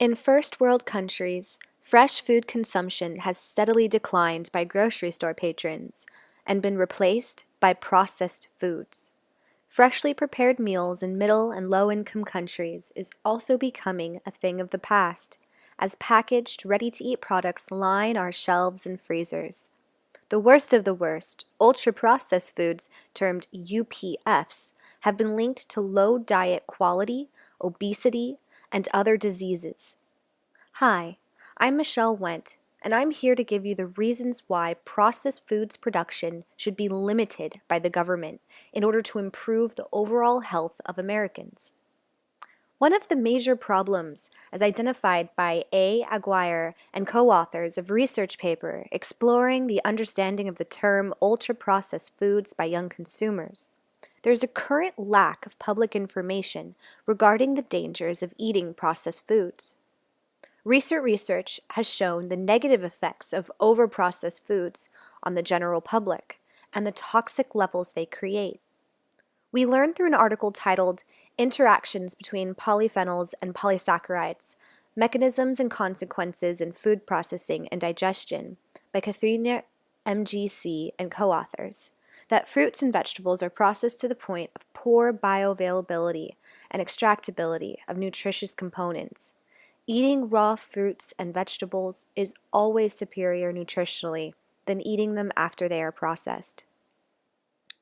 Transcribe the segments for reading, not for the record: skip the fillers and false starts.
In first world countries, fresh food consumption has steadily declined by grocery store patrons and been replaced by processed foods. Freshly prepared meals in middle and low-income countries is also becoming a thing of the past, as packaged, ready-to-eat products line our shelves and freezers. The worst of the worst, ultra-processed foods, termed UPFs, have been linked to low diet quality, obesity, and other diseases. Hi, I'm Michelle Wendt, and I'm here to give you the reasons why processed foods production should be limited by the government in order to improve the overall health of Americans. One of the major problems, as identified by A. Aguirre and co-authors of research paper exploring the understanding of the term ultra-processed foods by young consumers, there's a current lack of public information regarding the dangers of eating processed foods. Recent research has shown the negative effects of over-processed foods on the general public and the toxic levels they create. We learned through an article titled Interactions Between Polyphenols and Polysaccharides, Mechanisms and Consequences in Food Processing and Digestion by Katharina MGC and co-authors, that fruits and vegetables are processed to the point of poor bioavailability and extractability of nutritious components. Eating raw fruits and vegetables is always superior nutritionally than eating them after they are processed.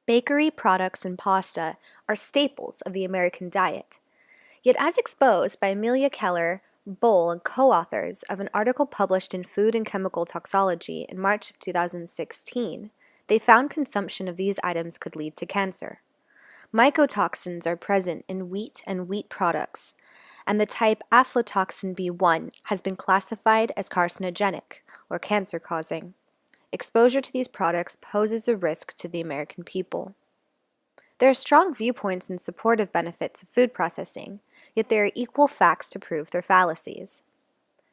Bakery products and pasta are staples of the American diet. Yet as exposed by Amelia Keller, Boll, and co-authors of an article published in Food and Chemical Toxicology in March of 2016, they found consumption of these items could lead to cancer. Mycotoxins are present in wheat and wheat products, and the type aflatoxin B1 has been classified as carcinogenic or cancer-causing. Exposure to these products poses a risk to the American people. There are strong viewpoints in support of benefits of food processing, yet there are equal facts to prove their fallacies.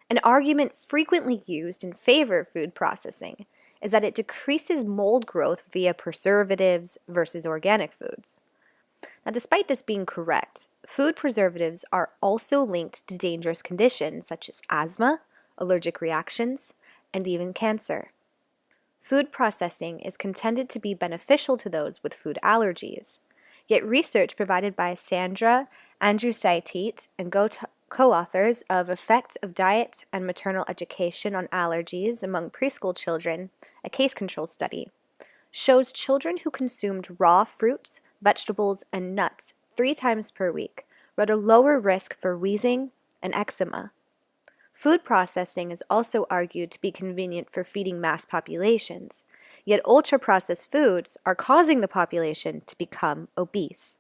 An argument frequently used in favor of food processing is that it decreases mold growth via preservatives versus organic foods. Now, despite this being correct, food preservatives are also linked to dangerous conditions such as asthma, allergic reactions, and even cancer. Food processing is contended to be beneficial to those with food allergies, yet research provided by Sandra Andrews-Saitit and co-authors of Effect of Diet and Maternal Education on Allergies Among Preschool Children, a case control study, shows children who consumed raw fruits, vegetables, and nuts 3 times per week were at a lower risk for wheezing and eczema. Food processing is also argued to be convenient for feeding mass populations, yet ultra-processed foods are causing the population to become obese.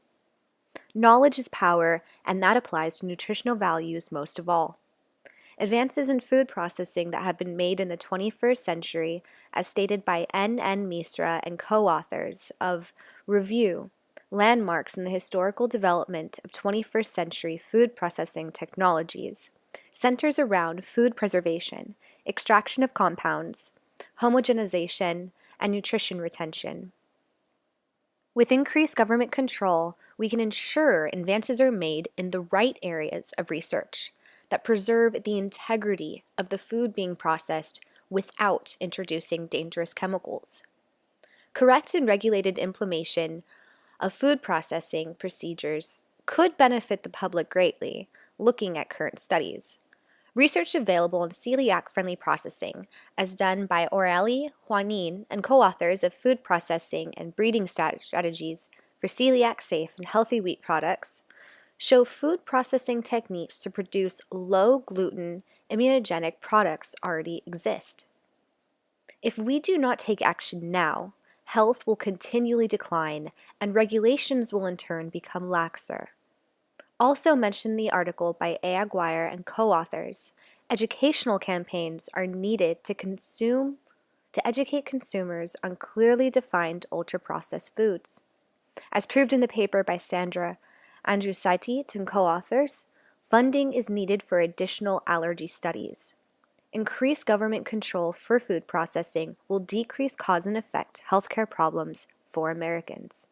Knowledge is power, and that applies to nutritional values most of all. Advances in food processing that have been made in the 21st century, as stated by N.N. Misra and co-authors of Review, Landmarks in the Historical Development of 21st Century Food Processing Technologies, centers around food preservation, extraction of compounds, homogenization, and nutrition retention. With increased government control, we can ensure advances are made in the right areas of research that preserve the integrity of the food being processed without introducing dangerous chemicals. Correct and regulated implementation of food processing procedures could benefit the public greatly, looking at current studies. Research available on celiac-friendly processing, as done by Aurélie Juanin and co-authors of Food Processing and Breeding Strategies for Celiac-Safe and Healthy Wheat Products, show food processing techniques to produce low-gluten, immunogenic products already exist. If we do not take action now, health will continually decline, and regulations will in turn become laxer. Also mentioned in the article by A. Aguirre and co-authors, educational campaigns are needed to educate consumers on clearly defined ultra-processed foods. As proved in the paper by Sandra Andrews-Saitit and co-authors, funding is needed for additional allergy studies. Increased government control for food processing will decrease cause and effect healthcare problems for Americans.